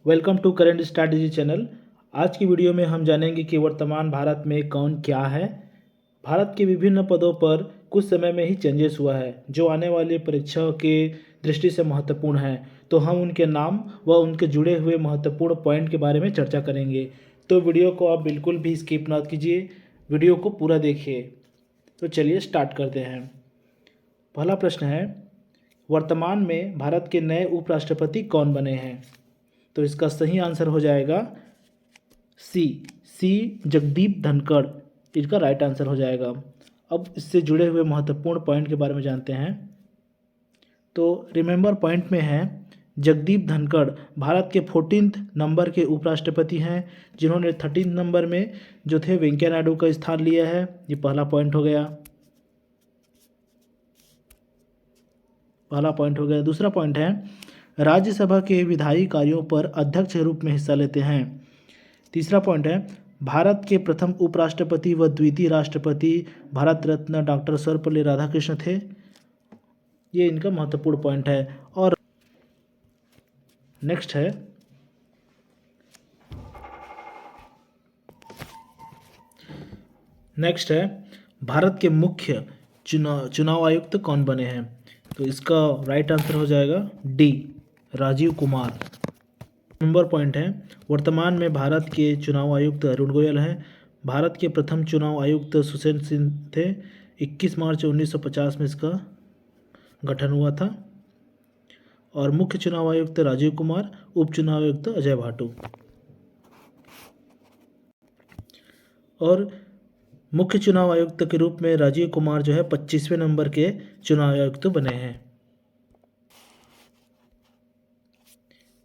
Welcome to current strategy channel. आज की video में हम जानेंगे कि वर्तमान भारत में कौन क्या है। भारत के विभिन्न पदों पर कुछ समय में ही चेंजेस हुआ है जो आने वाली परीक्षाओं के दृष्टि से महत्वपूर्ण है। तो हम उनके नाम व उनके जुड़े हुए महत्वपूर्ण पॉइंट के बारे में चर्चा करेंगे। तो वीडियो को आप बिल्कुल भी स्किप ना कीजिए, वीडियो को पूरा देखिए। तो चलिए स्टार्ट करते हैं। पहला प्रश्न है, वर्तमान में भारत के नए उपराष्ट्रपति कौन बने हैं? तो इसका सही आंसर हो जाएगा सी जगदीप धनखड़, इसका राइट आंसर हो जाएगा। अब इससे जुड़े हुए महत्वपूर्ण पॉइंट के बारे में जानते हैं। तो रिमेंबर पॉइंट में है, जगदीप धनखड़ भारत के 14th नंबर के उपराष्ट्रपति हैं, जिन्होंने 13 नंबर में जो थे वेंकैया नायडू का स्थान लिया है। ये पहला पॉइंट हो गया। दूसरा पॉइंट है, राज्यसभा के विधायी कार्यों पर अध्यक्ष के रूप में हिस्सा लेते हैं। तीसरा पॉइंट है, भारत के प्रथम उपराष्ट्रपति व द्वितीय राष्ट्रपति भारत रत्न डॉक्टर सर्वपल्ली राधाकृष्ण थे। ये इनका महत्वपूर्ण पॉइंट है। और नेक्स्ट है भारत के मुख्य चुनाव आयुक्त कौन बने हैं? तो इसका राइट आंसर हो जाएगा D, Rajiv Kumar. Number point है, वर्तमान में भारत के चुनाव आयुक्त अरुण गोयल हैं। भारत के प्रथम चुनाव आयुक्त सुशील सिंह थे। 21 मार्च 1950 में इसका गठन हुआ था। और मुख्य चुनाव आयुक्त राजीव कुमार, उप चुनाव आयुक्त अजय भाटू। और मुख्य चुनाव आयुक्त के रूप में राजीव कुमार जो है 25वें नंबर के चुनाव आयुक्त बने हैं।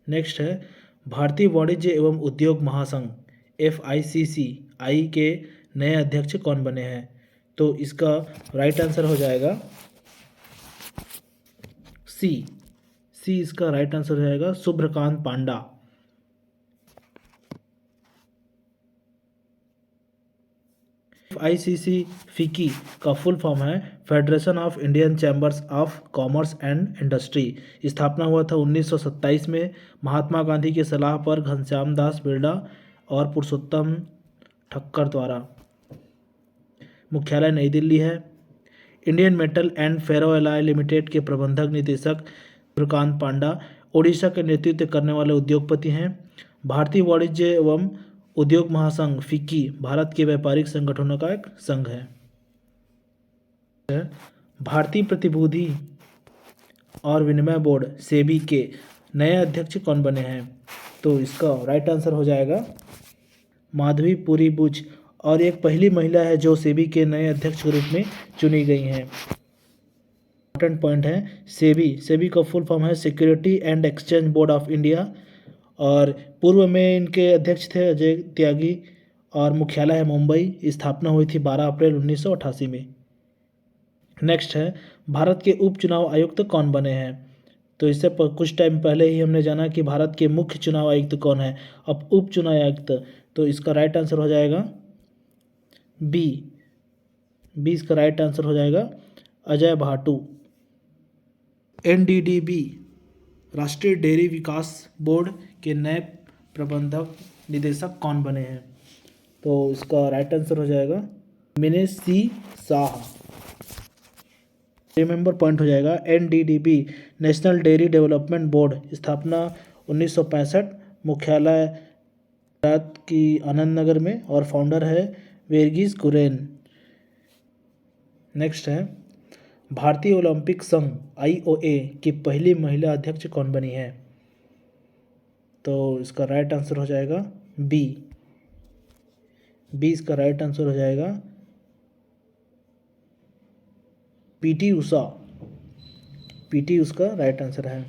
नेक्स्ट है, भारतीय वाणिज्य एवं उद्योग महासंघ FICCI के नए अध्यक्ष कौन बने हैं? तो इसका राइट आंसर हो जाएगा सी इसका राइट आंसर हो जाएगा शुभ्रकांत पांडा। FICC फिकी का फुल फॉर्म है federation of Indian chambers of commerce and industry. स्थापना हुआ था 1927 में महात्मा गांधी की सलाह पर घनश्याम दास बिरला और पुरुषोत्तम ठक्कर द्वारा। मुख्यालय नई दिल्ली है। Indian metal and ferro alloy limited के प्रबंधक निदेशक शुभ्रकांत पांडा ओडिशा के नेतृत्व करने वाले उद्योगपति हैं। भारतीय वाणिज्य एवं उद्योग महासंघ फिक्की भारत के व्यापारिक संगठनों का एक संघ है। भारतीय प्रतिभूति और विनिमय बोर्ड सेबी के नए अध्यक्ष कौन बने हैं? तो इसका राइट आंसर हो जाएगा माधवी पुरी बुच, और एक पहली महिला है जो सेबी के नए अध्यक्ष के रूप में चुनी गई हैं। इंपॉर्टेंट पॉइंट है, सेबी का फुल फॉर्म है security and exchange board of India, और पूर्व में इनके अध्यक्ष थे अजय त्यागी, और मुख्यालय है मुंबई। स्थापना हुई थी 12 अप्रैल 1988 में। नेक्स्ट है, भारत के उप चुनाव आयुक्त कौन बने हैं? तो इससे कुछ टाइम पहले ही हमने जाना कि भारत के मुख्य चुनाव आयुक्त कौन है। अब उप चुनाव आयुक्त, तो इसका राइट आंसर हो जाएगा बी इसका राइट आंसर हो जाएगा अजय भाटू। NDDB राष्ट्रीय डेयरी विकास बोर्ड के नए प्रबंधक निदेशक कौन बने हैं? तो इसका राइट आंसर हो जाएगा मिनेश सी शाह। रिमेंबर पॉइंट हो जाएगा, NDDB national dairy development board स्थापना 1965, मुख्यालय गुजरात की आनंद नगर में, और फाउंडर है वर्गीस कुरियन। नेक्स्ट है, भारतीय ओलंपिक संघ IOA की पहली महिला अध्यक्ष कौन बनी है? तो इसका राइट आंसर हो जाएगा बी इसका राइट आंसर हो जाएगा PT उषा। उसका राइट आंसर है।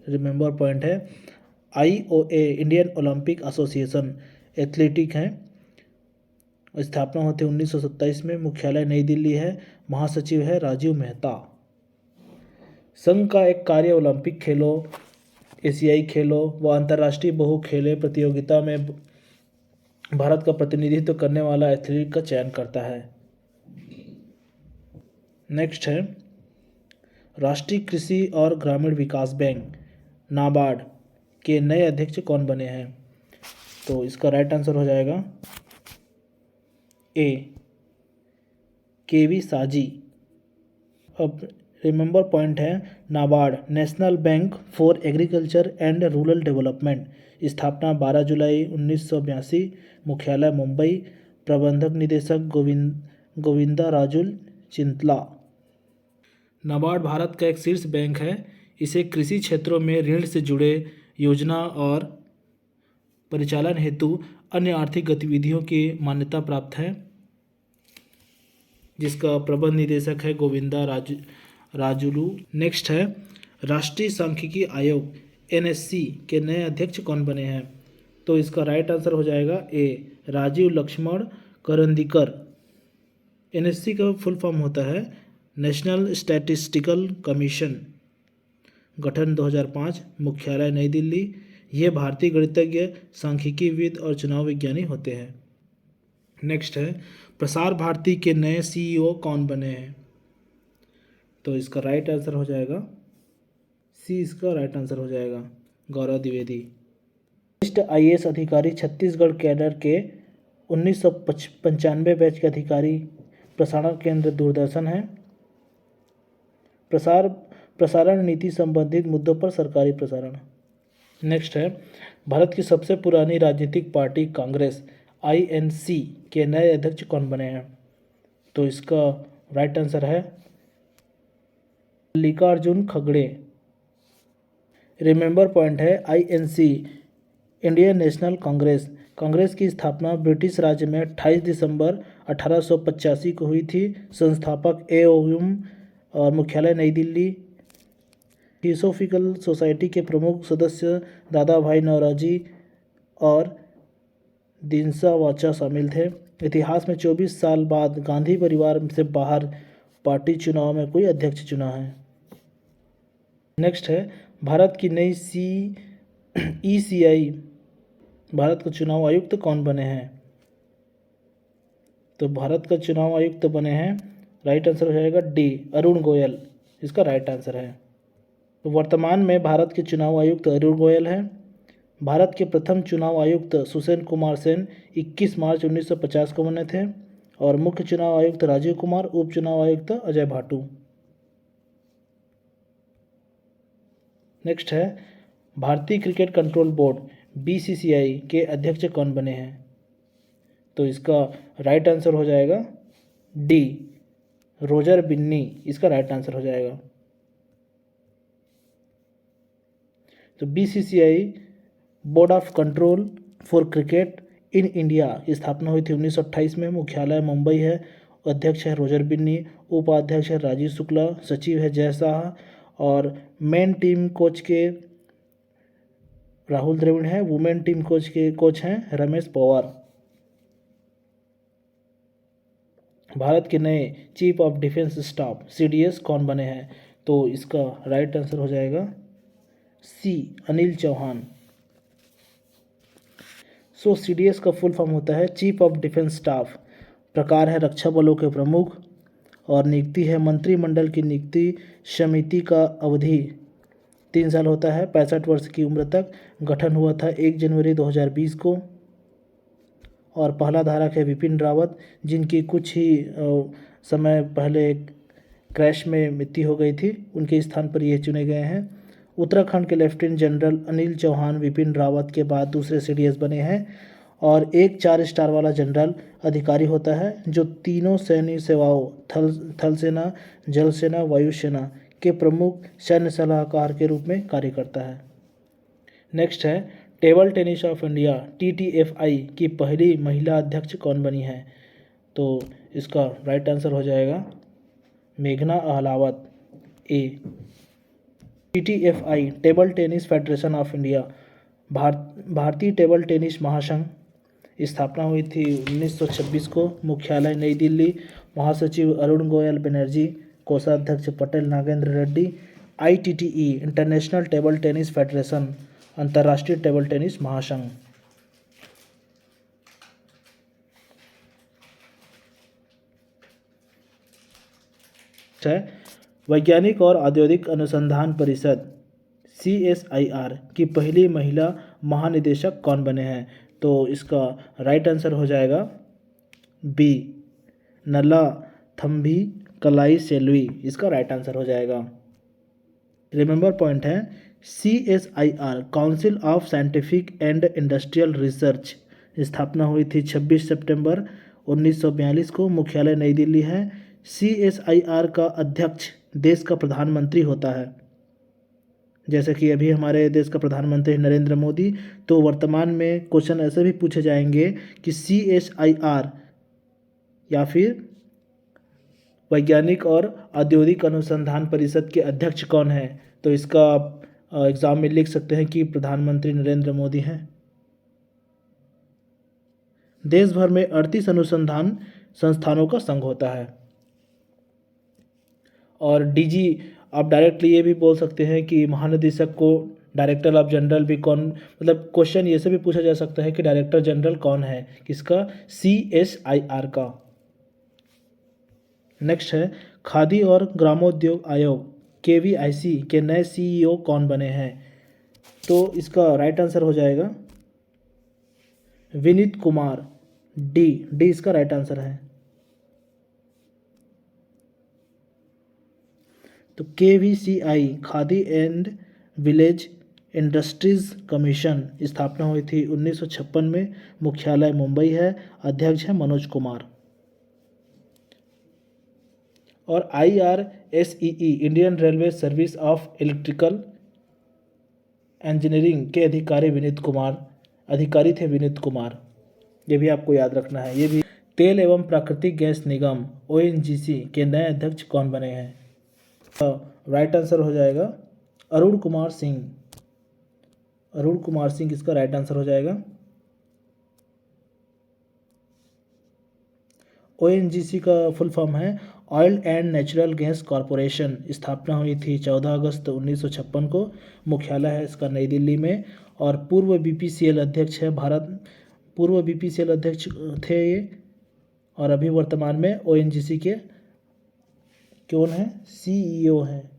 रिमेंबर पॉइंट है, IOA Indian Olympic association athletic है। स्थापना होते 1927 में, मुख्यालय नई दिल्ली है, महासचिव है राजीव मेहता। संघ का एक कार्य ओलंपिक खेलों, एशियाई खेलों व अंतर्राष्ट्रीय बहु खेले प्रतियोगिता में भारत का प्रतिनिधित्व करने वाला एथलीट का चयन करता है। नेक्स्ट है, राष्ट्रीय कृषि और ग्रामीण विकास बैंक नाबार्ड के नए अध्यक्ष कौन बने हैं? तो इसका राइट आंसर हो जाएगा ए, केवी साजी। अब रिमेंबर पॉइंट है, NABARD national bank for agriculture and rural development, स्थापना 12 जुलाई 1982, मुख्यालय मुंबई, प्रबंधक निदेशक गोविंदा राजुल चिंतला। नाबार्ड भारत का एक शीर्ष बैंक है। इसे कृषि क्षेत्रों में ऋण से जुड़े योजना और परिचालन हेतु अन्य आर्थिक गतिविधियों की मान्यता प्राप्त है, जिसका प्रबंध निदेशक है गोविंदा राजुलू। नेक्स्ट है, राष्ट्रीय सांख्यिकी आयोग एनएससी के नए अध्यक्ष कौन बने हैं? तो इसका राइट आंसर हो जाएगा ए, राजीव लक्ष्मण करंदीकर। एनएससी का फुल फॉर्म होता है नेशनल स्टैटिस्टिकल कमीशन, गठन 2005, मुख्यालय नई दिल्ली। ये भारतीय गणितज्ञ, सांख्यिकीविद और चुनाव विज्ञानी होते हैं। नेक्स्ट है, प्रसार भारती के नए सीईओ कौन बने हैं? तो इसका राइट आंसर हो जाएगा सी, इसका राइट आंसर हो जाएगा गौरव द्विवेदी। वरिष्ठ आईएएस अधिकारी छत्तीसगढ़ कैडर के 1995 बैच के अधिकारी, प्रसारण केंद्र दूरदर्शन है। प्रसारण नीति संबंधित मुद्दों पर सरकारी प्रसारण। नेक्स्ट है, भारत की सबसे पुरानी राजनीतिक पार्टी कांग्रेस आईएनसी के नए अध्यक्ष कौन बने हैं? तो इसका राइट आंसर है मल्लिकार्जुन खड़गे। रिमेंबर पॉइंट है, INC Indian national Congress, Congress की स्थापना ब्रिटिश राज्य में 28 दिसंबर 1885 को हुई थी। संस्थापक एओयुम और मुख्यालय नई दिल्ली। थियोसॉफिकल सोसाइटी के प्रमुख सदस्य दादा भाई नौरोजी और दिनसा वाचा शामिल थे। इतिहास में 24 साल बाद गांधी परिवार से बाहर पार्टी चुनाव में कोई अध्यक्ष चुना है। नेक्स्ट है, भारत की नई ईसीआई भारत का चुनाव आयुक्त कौन बने हैं? तो भारत का चुनाव आयुक्त बने हैं, राइट आंसर हो जाएगा डी, अरुण गोयल, इसका राइट आंसर है। तो वर्तमान में भारत के चुनाव आयुक्त अरुण गोयल हैं। भारत के प्रथम चुनाव आयुक्त सुशील कुमार सेन 21 मार्च 1950 को बने थे और मुख्य चुनाव आयुक्त राजीव कुमार, उप चुनाव आयुक्त अजय भाटू। नेक्स्ट है, भारतीय क्रिकेट कंट्रोल बोर्ड बीसीसीआई के अध्यक्ष कौन बने हैं? तो इसका राइट आंसर हो जाएगा डी, रोजर बिन्नी, इसका राइट आंसर हो जाएगा। तो BCCI board of control for cricket in India की स्थापना हुई थी 1928 में, मुख्यालय मुंबई है, अध्यक्ष है रोजर बिन्नी, उपाध्यक्ष है राजीव शुक्ला, सचिव है जय शाह और मेन टीम कोच के राहुल द्रविड़ है, वुमेन टीम कोच हैं रमेश पवार। भारत के नए chief of defence staff CDS कौन बने हैं? तो इसका राइट आंसर हो जाएगा सी, अनिल चौहान। सो सीडीएस का फुल फॉर्म होता है चीफ ऑफ डिफेंस स्टाफ, प्रकार है रक्षा बलों के प्रमुख और नियुक्ति है मंत्रिमंडल की नियुक्ति समिति का अवधि 3 साल होता है, 65 वर्ष की उम्र तक। गठन हुआ था 1 जनवरी 2020 को और पहला धारक है विपिन रावत, जिनकी कुछ ही समय पहले क्रैश में मृत्यु हो गई थी, उनके स्थान पर ये चुने गए हैं। उत्तराखंड के लेफ्टिनेंट जनरल अनिल चौहान विपिन रावत के बाद दूसरे सीडीएस बने हैं और एक 4 स्टार वाला जनरल अधिकारी होता है जो तीनों सैन्य सेवाओं थल सेना, जल सेना, वायुसेना के प्रमुख सैन्य सलाहकार के रूप में कार्य करता है। नेक्स्ट है, table tennis of India TTFI की पहली महिला अध्यक्ष कौन बनी है? तो इसका राइट आंसर हो जाएगा मेघना Ahlawat, A. TTFI table tennis federation of India भारतीय टेबल टेनिस महासंघ, स्थापना हुई थी 1926 को, मुख्यालय नई दिल्ली, महासचिव अरुण गोयल बनर्जी, कोषाध्यक्ष Patel Nagendra Reddy. ITTE international table tennis federation, अंतर्राष्ट्रीय टेबल टेनिस महासंघ। वैज्ञानिक और औद्योगिक अनुसंधान परिषद CSIR की पहली महिला महानिदेशक कौन बने हैं? तो इसका राइट आंसर हो जाएगा बी, नला थम्बी कलाई सेल्वी, इसका राइट आंसर हो जाएगा। रिमेंबर पॉइंट है, CSIR council of scientific and industrial research स्थापना हुई थी 26 सितंबर 1942 को, मुख्यालय नई दिल्ली है। CSIR का अध्यक्ष देश का प्रधानमंत्री होता है, जैसे कि अभी हमारे देश का प्रधानमंत्री नरेंद्र मोदी। तो वर्तमान में क्वेश्चन ऐसे भी पूछे जाएंगे कि CSIR या फिर वैज्ञानिक और औद्योगिक अनुसंधान परिषद के अध्यक्ष कौन है? तो इसका आप एग्जाम में लिख सकते हैं कि प्रधानमंत्री नरेंद्र मोदी हैं। देश भर में 38 अनुसंधान संस्थानों का संघ होता है। और डीजी आप डायरेक्टली ये भी बोल सकते हैं कि महानिदेशक को डायरेक्टर ऑफ जनरल भी कौन, मतलब क्वेश्चन ये से भी पूछा जा सकता है कि डायरेक्टर जनरल कौन है किसका? CSIR का। नेक्स्ट है, खादी और ग्रामोद्योग आयोग KVIC के नए CEO कौन बने हैं? तो इसका राइट आंसर हो जाएगा विनीत कुमार, डी इसका राइट आंसर है। तो KVCI khadi and village industries commission स्थापना हुई थी 1956 में, मुख्यालय मुंबई है, अध्यक्ष है मनोज कुमार। और IRSEE Indian railway service of electrical engineering के अधिकारी थे विनीत कुमार, ये भी आपको याद रखना है। ये भी तेल एवं प्राकृतिक गैस निगम ONGC के नए अध्यक्ष कौन बने हैं? राइट आंसर हो जाएगा अरुण कुमार सिंह, इसका राइट आंसर हो जाएगा। ONGC का फुल फॉर्म है oil and natural gas corporation, स्थापना हुई थी 14 अगस्त 1956 को, मुख्यालय है इसका नई दिल्ली में। और पूर्व BPCL अध्यक्ष है पूर्व BPCL अध्यक्ष थे ये, और अभी वर्तमान में ONGC के कौन है? CEO हैं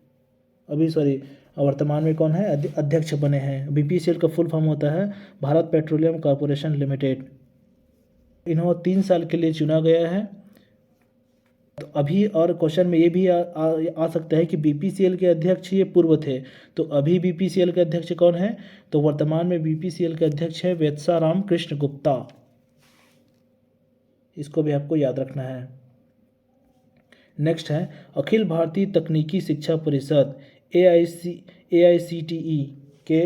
अभी, सॉरी वर्तमान में कौन है? अध्यक्ष बने हैं। BPCL का फुल फॉर्म होता है भारत पेट्रोलियम कॉरपोरेशन लिमिटेड। इन्हों 3 साल के लिए चुना गया है। तो अभी और क्वेश्चन में ये भी आ सकता है कि BPCL के अध्यक्ष ये पूर्व थे, तो अभी BPCL के अध्यक्ष कौन है? तो वर्तमान में BPCL के अध्यक्ष है वेत्सा राम कृष्ण गुप्ता, इसको भी आपको याद रखना है। नेक्स्ट है, अखिल भारतीय तकनीकी शिक्षा परिषद AICTE के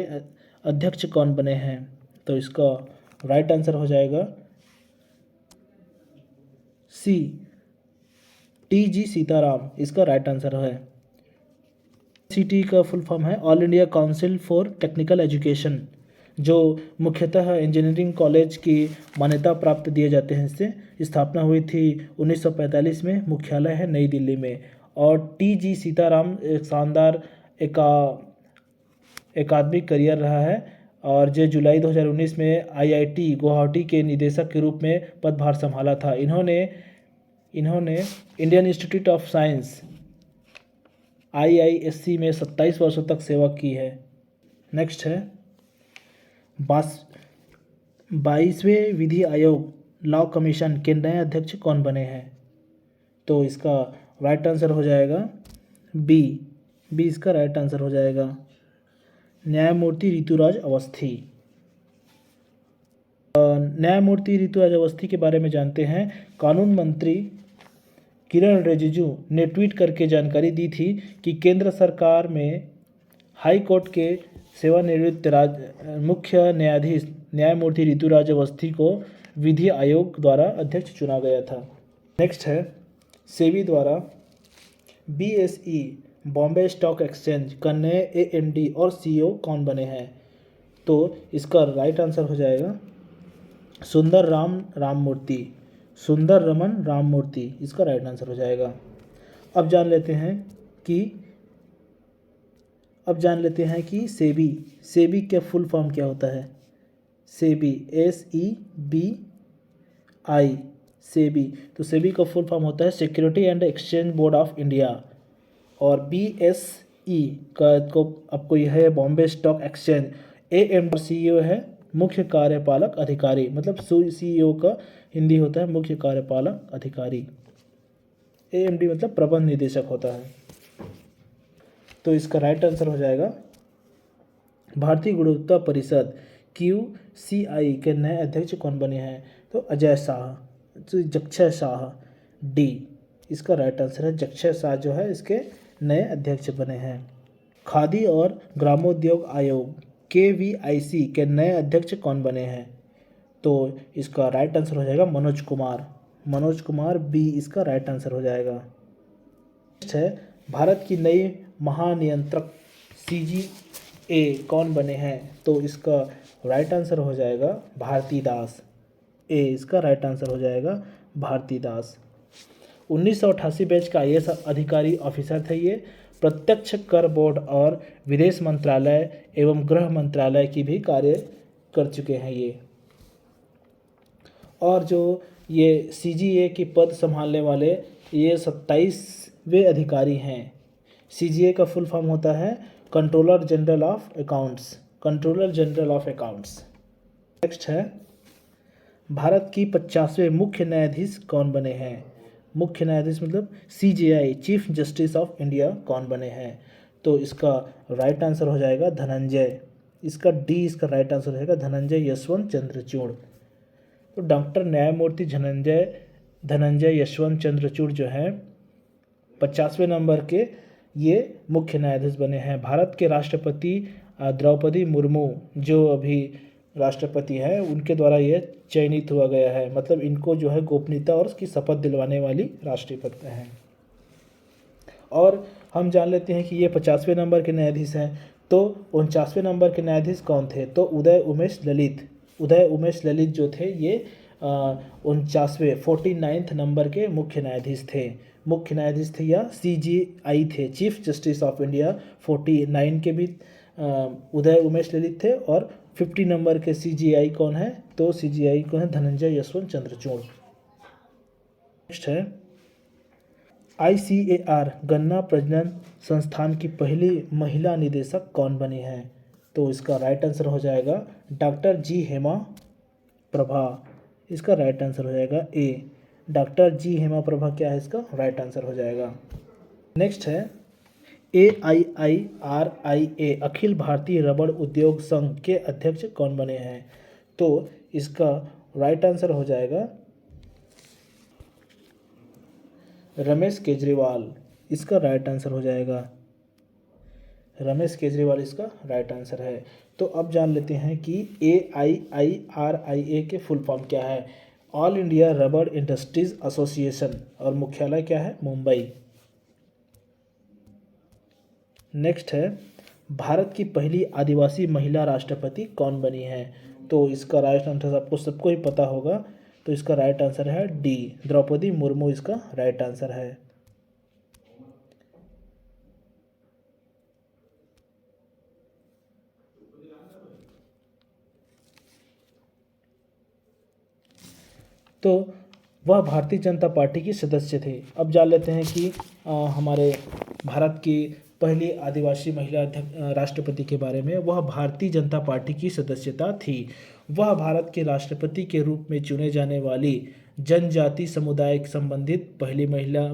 अध्यक्ष कौन बने हैं? तो इसका राइट आंसर हो जाएगा C, TG सीताराम, इसका राइट आंसर है। AICTE का फुल फॉर्म है all India council for technical education, जो मुख्यतः इंजीनियरिंग कॉलेज की मान्यता प्राप्त दिए जाते हैं। इससे स्थापना हुई थी 1945 में, मुख्यालय है नई दिल्ली में। और TG सीताराम एक शानदार एकाडमिक करियर रहा है, और जो जुलाई 2019 में IIT गुवाहाटी के निदेशक के रूप में पदभार संभाला था। इन्होंने Indian institute of science IISc में 27 वर्षों तक सेवा की है। नेक्स्ट है, 22वें विधि आयोग लॉ कमीशन के नए अध्यक्ष कौन बने हैं? तो इसका राइट आंसर हो जाएगा बी, इसका राइट आंसर हो जाएगा न्यायमूर्ति ऋतुराज अवस्थी। न्यायमूर्ति ऋतुराज अवस्थी के बारे में जानते हैं। कानून मंत्री किरण रिजिजू ने ट्वीट करके जानकारी दी थी कि केंद्र सरकार में हाई कोर्ट के सेवानिवृत्त मुख्य न्यायाधीश न्यायमूर्ति ऋतुराज अवस्थी को विधि आयोग द्वारा अध्यक्ष चुना गया था। नेक्स्ट है, सेबी द्वारा BSE बॉम्बे स्टॉक एक्सचेंज का नए AMD और CEO कौन बने हैं? तो इसका राइट आंसर हो जाएगा सुंदर रमन राममूर्ति, इसका राइट आंसर हो जाएगा। अब जान लेते हैं कि सेबी का फुल फॉर्म क्या होता है? सेबी SEBI, सेबी। तो सेबी का फुल फॉर्म होता है security and exchange board of India. और BSE का को आपको यह है Bombay stock exchange. AMD CEO है मुख्य कार्यपालक अधिकारी, मतलब CEO का हिंदी होता है मुख्य कार्यपालक अधिकारी। AMD मतलब प्रबंध निदेशक होता है। तो इसका राइट आंसर हो जाएगा भारतीय गुणवत्ता परिषद QCI के नए अध्यक्ष कौन बने हैं? तो अजय शाह, तो जक्षय शाह, डी इसका राइट आंसर है। जक्षय शाह जो है इसके नए अध्यक्ष बने हैं। खादी और ग्रामोद्योग आयोग KVIC के नए अध्यक्ष कौन बने हैं? तो इसका राइट आंसर हो जाएगा मनोज कुमार। मनोज कुमार बी इसका राइट आंसर हो जाएगा। नेक्स्ट है भारत की नई महानियंत्रक CGA कौन बने हैं? तो इसका राइट आंसर हो जाएगा भारती दास। ए इसका राइट आंसर हो जाएगा भारती दास। 1988 बैच का IAS अधिकारी ऑफिसर थे ये। प्रत्यक्ष कर बोर्ड और विदेश मंत्रालय एवं गृह मंत्रालय की भी कार्य कर चुके हैं ये। और जो ये CGA की पद संभालने वाले ये 27वें अधिकारी हैं। CGA का फुल फॉर्म होता है controller general of accounts. Controller general of accounts. Next है भारत की 50वें मुख्य न्यायाधीश कौन बने हैं? मुख्य न्यायाधीश मतलब CJI chief justice of India कौन बने हैं? तो इसका राइट आंसर हो जाएगा धनंजय। इसका डी इसका राइट आंसर हो जाएगा धनंजय यशवंत चंद्रचूड़। तो डॉक्टर न्यायमूर्ति धनंजय यशवंत चंद्रचूड़ जो है 50वें नंबर के ये मुख्य न्यायाधीश बने हैं। भारत के राष्ट्रपति द्रौपदी मुर्मू जो अभी राष्ट्रपति हैं उनके द्वारा ये चयनित हुआ गया है, मतलब इनको जो है गोपनीयता और उसकी शपथ दिलवाने वाली राष्ट्रपति हैं। और हम जान लेते हैं कि ये 50वें नंबर के न्यायाधीश हैं। तो 49वें नंबर के न्यायाधीश कौन थे? तो उदय उमेश ललित जो थे ये 49वें नंबर के मुख्य न्यायाधीश थे या CJI थे चीफ जस्टिस ऑफ इंडिया। 49 के भी उदय उमेश ललित थे और 50 नंबर के CJI कौन है? तो CJI कौन है? धनंजय यशवंत चंद्रचूड़। नेक्स्ट है ICAR गन्ना प्रजनन संस्थान की पहली महिला निदेशक कौन बनी हैं? तो इसका राइट आंसर हो जाएगा डॉक्टर G हेमा प्रभा। इसका राइट आंसर हो जाएगा ए। डॉक्टर G हेमा प्रभा क्या है? इसका राइट आंसर हो जाएगा। नेक्स्ट है AIIRIA अखिल भारतीय रबड़ उद्योग संघ के अध्यक्ष कौन बने हैं? तो इसका राइट आंसर हो जाएगा रमेश केजरीवाल। इसका राइट आंसर हो जाएगा रमेश केजरीवाल, इसका राइट आंसर है। तो अब जान लेते हैं कि AIIRIA के फुल फॉर्म क्या है? ऑल इंडिया रबड़ इंडस्ट्रीज एसोसिएशन, और मुख्यालय क्या है? मुंबई। नेक्स्ट है भारत की पहली आदिवासी महिला राष्ट्रपति कौन बनी है? तो इसका राइट आंसर आपको सबको ही पता होगा। तो इसका राइट आंसर है डी द्रौपदी मुर्मू, इसका राइट आंसर है। तो वह भारतीय जनता पार्टी की सदस्य थे। अब जान लेते हैं कि हमारे भारत की पहली आदिवासी महिला राष्ट्रपति के बारे में। वह भारतीय जनता पार्टी की सदस्यता थी। वह भारत के राष्ट्रपति के रूप में चुने जाने वाली जनजाति समुदाय संबंधित पहली महिला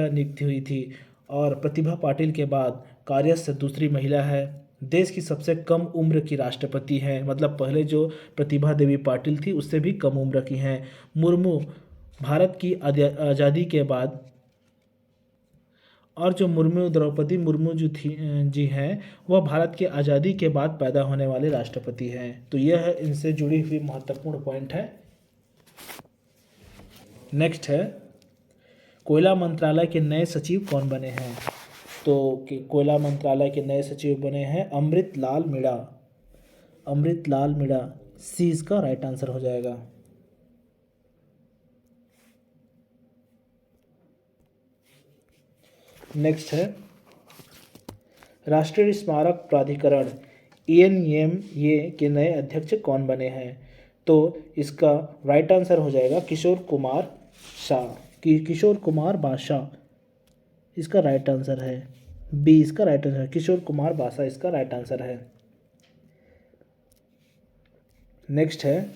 नियुक्त हुई थी। और प्रतिभा पाटिल के बाद कार्यस्थ दूसरी महिला है। देश की सबसे कम उम्र की राष्ट्रपति हैं, मतलब पहले जो प्रतिभा देवी पाटिल थी उससे भी कम उम्र की हैं। मुर्मू भारत की आज़ादी के बाद, और जो द्रौपदी मुर्मू जो जी हैं वह भारत की आज़ादी के बाद पैदा होने वाले राष्ट्रपति हैं। तो यह है इनसे जुड़ी हुई महत्वपूर्ण पॉइंट है। नेक्स्ट है कोयला मंत्रालय के नए सचिव कौन बने हैं? तो कोयला मंत्रालय के नए सचिव बने हैं अमृतलाल मीणा। सी इसका राइट आंसर हो जाएगा। नेक्स्ट है राष्ट्रीय स्मारक प्राधिकरण ENMA के नए अध्यक्ष कौन बने हैं? तो इसका राइट आंसर हो जाएगा किशोर कुमार बादशाह। इसका राइट आंसर है बी, इसका राइट आंसर है किशोर कुमार बासा इसका राइट आंसर है। नेक्स्ट है,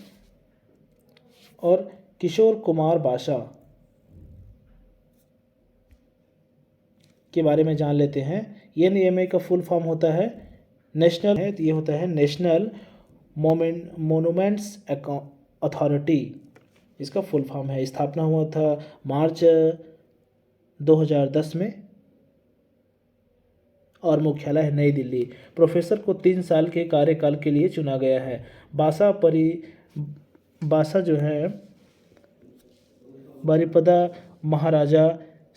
और किशोर कुमार बासा के बारे में जान लेते हैं। एनएमए का फुल फॉर्म होता है नेशनल है, तो ये होता है नेशनल मोनूमेंट्स अथॉरिटी, इसका फुल फॉर्म है। स्थापना हुआ था मार्च 2010 में और मुख्यालय है नई दिल्ली। प्रोफेसर को 3 साल के कार्यकाल के लिए चुना गया है। बासा जो है बारिपदा महाराजा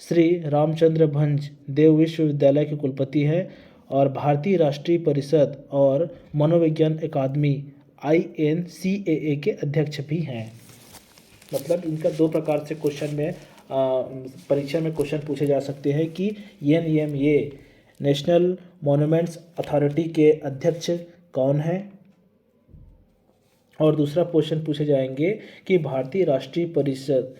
श्री रामचंद्र भंज देव विश्वविद्यालय के कुलपति हैं और भारतीय राष्ट्रीय परिषद और मनोविज्ञान अकादमी INCAA के अध्यक्ष भी हैं। मतलब इनका 2 प्रकार से क्वेश्चन में परीक्षा में क्वेश्चन पूछे जा सकते हैं कि NMA नेशनल मॉन्यूमेंट्स अथॉरिटी के अध्यक्ष कौन है, और दूसरा क्वेश्चन पूछे जाएंगे कि भारतीय राष्ट्रीय परिषद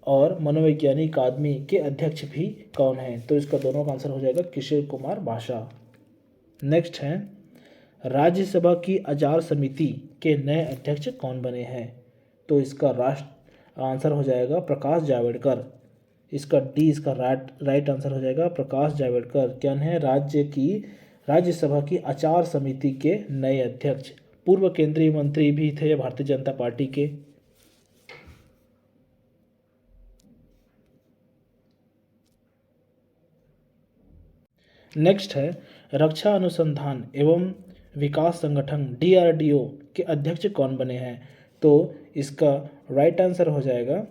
और मनोवैज्ञानिक अकादमी के अध्यक्ष भी कौन हैं। तो इसका दोनों का आंसर हो जाएगा किशोर कुमार बासा। नेक्स्ट है, राज्यसभा की आचार समिति के नए अध्यक्ष कौन बने हैं। तो इसका आंसर हो जाएगा प्रकाश जावड़ेकर, इसका डी इसका राइट आंसर हो जाएगा प्रकाश जावड़ेकर। क्या है, राज्यसभा की आचार समिति के नए अध्यक्ष, पूर्व केंद्रीय मंत्री भी थे भारतीय जनता पार्टी के। नेक्स्ट है, रक्षा अनुसंधान एवं विकास संगठन DRDO के अध्यक्ष कौन बने हैं। तो इसका राइट आंसर हो जाएगा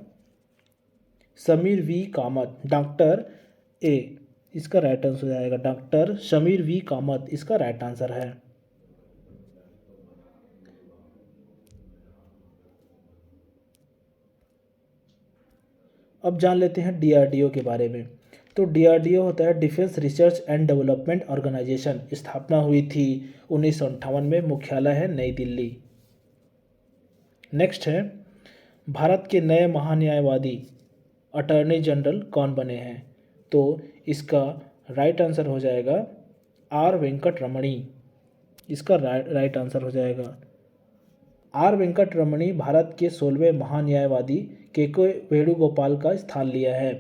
Sameer V Kamat, doctor A इसका राइट आंसर हो जाएगा डॉक्टर समीर V कामत इसका राइट आंसर है। अब जान लेते हैं DRDO के बारे में। तो DRDO होता है defence research and development organisation. स्थापना हुई थी 1958 में, मुख्यालय है नई दिल्ली। नेक्स्ट है, भारत के नए महान्यायवादी अटॉर्नी जनरल कौन बने हैं। तो इसका राइट आंसर हो जाएगा R वेंकट रमणी, इसका राइट आंसर हो जाएगा। R वेंकट रमणी भारत के 16वें महान्यायवादी KK वेणुगोपाल का स्थान लिया है।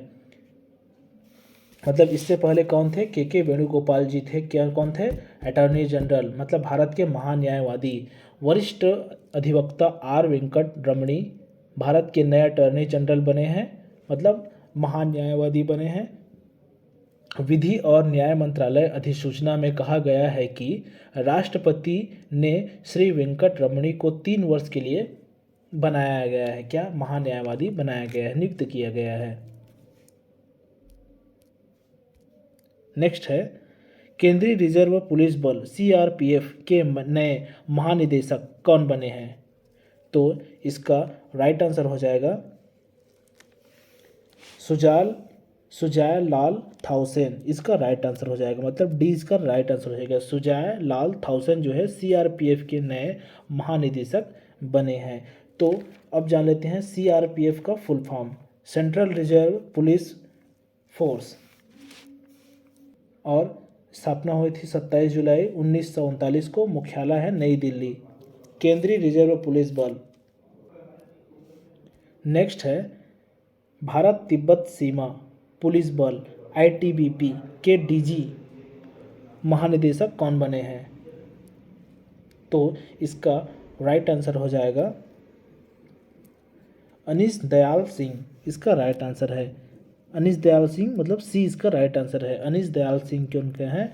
मतलब इससे पहले कौन थे, KK वेणुगोपाल जी थे। क्या कौन थे, अटॉर्नी जनरल, मतलब भारत के महान्यायवादी। वरिष्ठ अधिवक्ता R वेंकट रमणी भारत के नए अटॉर्नी जनरल बने हैं, मतलब महान्यायवादी बने हैं। विधि और न्याय मंत्रालय अधिसूचना में कहा गया है कि राष्ट्रपति ने श्री वेंकट रमणी को 3 वर्ष के लिए बनाया गया है, क्या महान्यायवादी बनाया गया है, नियुक्त किया गया है। नेक्स्ट है, केंद्रीय रिजर्व पुलिस बल CRPF के नए महानिदेशक कौन बने हैं। तो इसका राइट आंसर हो जाएगा सुजाय लाल थाउसेन, इसका राइट आंसर हो जाएगा। मतलब डी इसका राइट आंसर हो जाएगा। सुजाय लाल थाउसेन जो है CRPF के नए महानिदेशक बने हैं। तो अब जान लेते हैं CRPF का full form, central reserve police force, और स्थापना हुई थी 27 जुलाई 1939 को, मुख्यालय है नई दिल्ली। केंद्रीय रिजर्व पुलिस बल। नेक्स्ट है, भारत तिब्बत सीमा पुलिस बल ITBP के DG महानिदेशक कौन बने हैं। तो इसका राइट आंसर हो जाएगा अनीश दयाल सिंह, इसका राइट आंसर है अनीश दयाल सिंह, मतलब सी इसका राइट आंसर है। अनीश दयाल सिंह के उनके हैं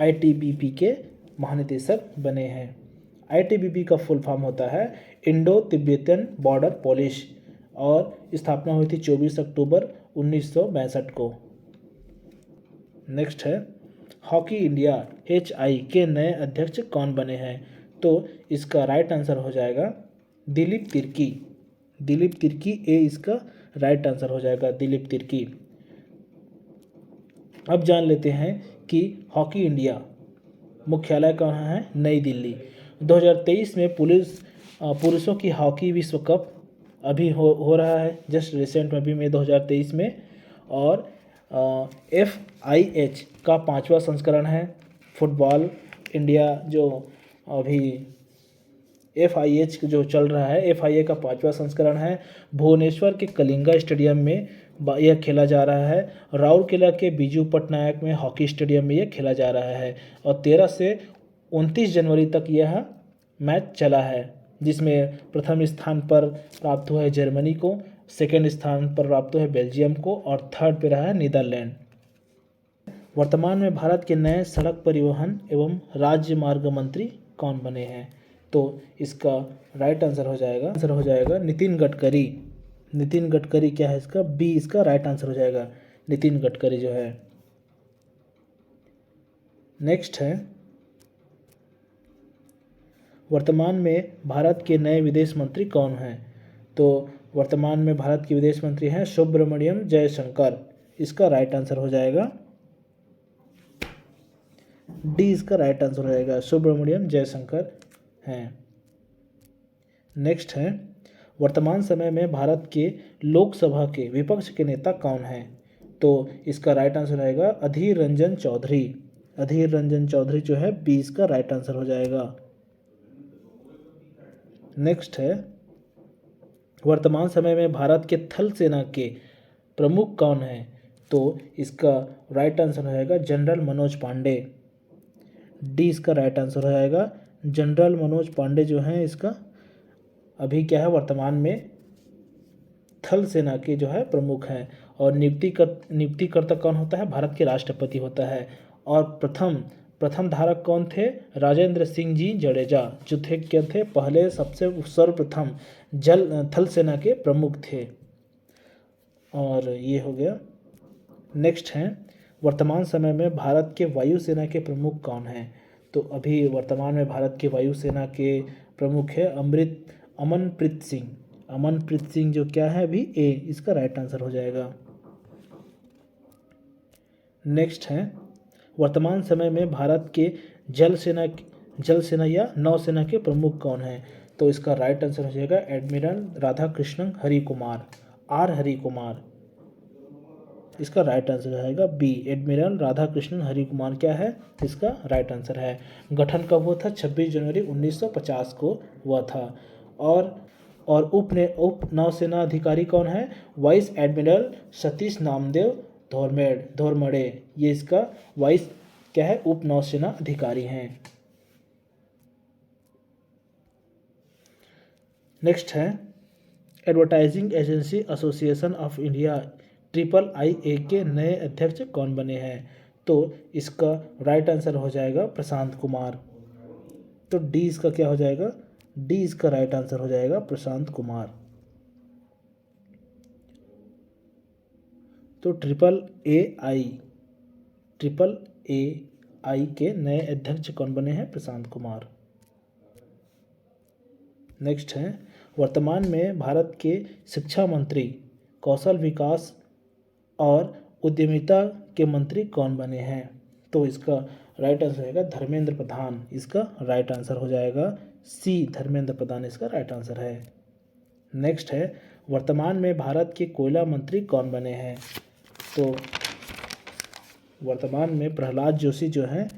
ITBP के महानिदेशक बने हैं। ITBP का फुल फॉर्म होता है इंडो तिब्बतन बॉर्डर पुलिस, और स्थापना हुई थी 24 अक्टूबर 1962 को। नेक्स्ट है, हॉकी इंडिया HI के नए अध्यक्ष कौन बने हैं। तो इसका राइट आंसर हो जाएगा दिलीप तिर्की ए इसका राइट आंसर हो जाएगा, दिलीप तिर्की। अब जान लेते हैं कि हॉकी इंडिया मुख्यालय कहाँ है, नई दिल्ली। 2023 में पुरुषों की हॉकी विश्व कप अभी हो रहा है, जस्ट रिसेंट में, अभी में 2023 में, और FIH का 5वां संस्करण है। फुटबॉल इंडिया जो अभी FIH जो चल रहा है, FIA का 5वां संस्करण है। भुवनेश्वर के कलिंगा स्टेडियम में यह खेला जा रहा है। राउरकेला के बीजू पटनायक में हॉकी स्टेडियम में यह खेला जा रहा है और 13 से 29 जनवरी तक यह मैच चला है, जिसमें प्रथम स्थान पर प्राप्त हुआ है जर्मनी को, सेकेंड स्थान पर प्राप्त हुआ है बेल्जियम को और थर्ड पे रहा है नीदरलैंड। वर्तमान में भारत के नए सड़क परिवहन एवं राज्य मार्ग मंत्री कौन बने हैं? तो इसका राइट आंसर हो जाएगा नितिन गडकरी। नितिन गडकरी क्या है इसका? बी इसका राइट आंसर हो जाएगा, नितिन गडकरी जो है। नेक्स्ट है, वर्तमान में भारत के नए विदेश मंत्री कौन हैं? तो वर्तमान में भारत के विदेश मंत्री हैं सुब्रमण्यम जयशंकर। इसका राइट आंसर हो जाएगा डी, इसका राइट आंसर हो जाएगा, सुब्रमण्यम जयशंकर हैं। नेक्स्ट है, वर्तमान समय में भारत के लोकसभा के विपक्ष के नेता कौन हैं? तो इसका राइट आंसर रहेगा अधीर रंजन चौधरी। अधीर रंजन चौधरी जो है, बी इसका राइट आंसर हो जाएगा। नेक्स्ट है, वर्तमान समय में भारत के थल सेना के प्रमुख कौन हैं? तो इसका राइट आंसर हो जाएगा जनरल मनोज पांडे। डी इसका राइट आंसर हो जाएगा, जनरल मनोज पांडे जो हैं इसका अभी क्या है, वर्तमान में थल सेना के जो है प्रमुख हैं। और नियुक्तिकर्ता कौन होता है? भारत के राष्ट्रपति होता है। और प्रथम धारक कौन थे? राजेंद्र सिंह जी जडेजा, जो थे क्या थे, पहले सबसे सर्वप्रथम थल सेना के प्रमुख थे। और ये हो गया। नेक्स्ट है, वर्तमान समय में भारत के वायुसेना के प्रमुख कौन हैं? तो अभी वर्तमान में भारत के वायुसेना के प्रमुख है अमनप्रीत सिंह। अमनप्रीत सिंह जो क्या है अभी, ए इसका राइट आंसर हो जाएगा। नेक्स्ट है, वर्तमान समय में भारत के जल सेना या नौसेना के प्रमुख कौन हैं? तो इसका राइट आंसर हो जाएगा एडमिरल राधाकृष्णन हरिकुमार, आर हरिकुमार। इसका राइट आंसर आएगा बी, एडमिरल राधाकृष्णन हरिकुमार क्या है, इसका राइट आंसर है। गठन कब हुआ था? 26 जनवरी 1950 को हुआ था। और उप नौसेना अधिकारी कौन है? वाइस एडमिरल सतीश नामदेव धोरमड़े, ये इसका वाइस क्या है, उप नौसेना अधिकारी हैं। नेक्स्ट है, advertising agency association of India IIIA के नए अध्यक्ष कौन बने हैं? तो इसका राइट आंसर हो जाएगा प्रशांत कुमार। तो डी इसका क्या हो जाएगा? डी इसका राइट आंसर हो जाएगा प्रशांत कुमार। तो IIIA के नए अध्यक्ष कौन बने हैं? प्रशांत कुमार। नेक्स्ट है, वर्तमान में भारत के शिक्षा मंत्री, कौशल विकास और उद्यमिता के मंत्री कौन बने हैं? तो इसका राइट आंसर रहेगा धर्मेंद्र प्रधान। इसका राइट आंसर हो जाएगा सी, धर्मेंद्र प्रधान इसका राइट आंसर है। नेक्स्ट है, वर्तमान में भारत के कोयला मंत्री कौन बने हैं? तो वर्तमान में प्रहलाद जोशी जो है,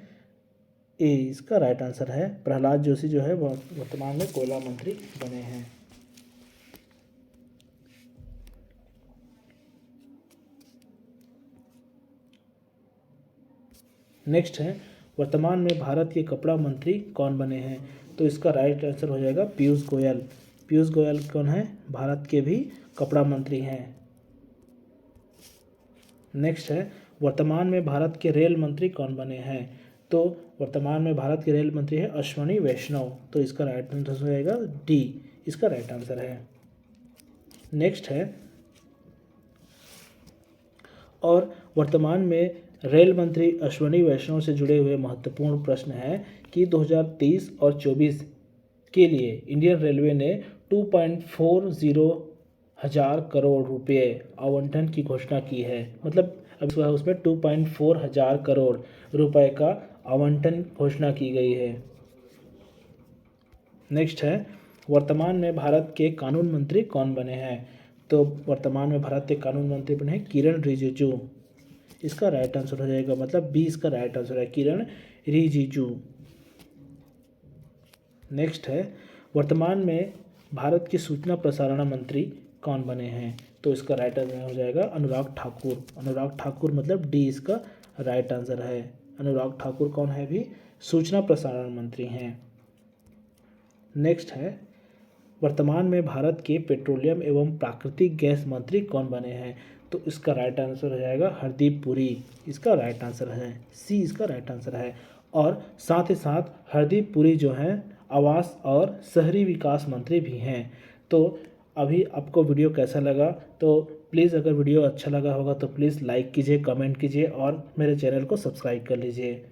ए इसका राइट आंसर है। प्रहलाद जोशी जो है वर्तमान में कोयला मंत्री बने हैं। नेक्स्ट है, वर्तमान में भारत के कपड़ा मंत्री कौन बने हैं? तो इसका राइट आंसर हो जाएगा पीयूष गोयल। पीयूष गोयल कौन है? भारत के भी कपड़ा मंत्री हैं। नेक्स्ट है, वर्तमान में भारत के रेल मंत्री कौन बने हैं? तो वर्तमान में भारत के रेल मंत्री है अश्वनी वैष्णव। तो इसका राइट आंसर हो जाएगा डी, इसका राइट आंसर है। नेक्स्ट है, और वर्तमान में रेल मंत्री अश्वनी वैष्णव से जुड़े हुए महत्वपूर्ण प्रश्न है कि 2023 और 24 के लिए इंडियन रेलवे ने 2.40 हजार करोड़ रुपए आवंटन की घोषणा की है। मतलब अब उसमें 2.4 हजार करोड़ रुपए का आवंटन घोषणा की गई है। नेक्स्ट है, वर्तमान में भारत के कानून मंत्री कौन बने हैं? तो वर्तमान में भारत के कानून मंत्री बने हैं किरण रिजिजू। इसका राइट आंसर हो जाएगा, मतलब बी इसका राइट आंसर है, किरण रिजिजू। नेक्स्ट है, वर्तमान में भारत के सूचना प्रसारण मंत्री कौन बने हैं? तो इसका राइट आंसर हो जाएगा अनुराग ठाकुर। अनुराग ठाकुर मतलब डी इसका राइट आंसर है। अनुराग ठाकुर कौन है? भी सूचना प्रसारण मंत्री हैं। नेक्स्ट है, वर्तमान में भारत के पेट्रोलियम एवं प्राकृतिक गैस मंत्री कौन बने हैं? तो इसका राइट आंसर हो जाएगा हरदीप पुरी। इसका राइट आंसर है सी, इसका राइट आंसर है। और साथ ही साथ हरदीप पुरी जो हैं आवास और शहरी विकास मंत्री भी हैं। तो अभी आपको वीडियो कैसा लगा? तो प्लीज़ अगर वीडियो अच्छा लगा होगा तो प्लीज़ लाइक कीजिए, कमेंट कीजिए और मेरे चैनल को सब्सक्राइब कर लीजिए।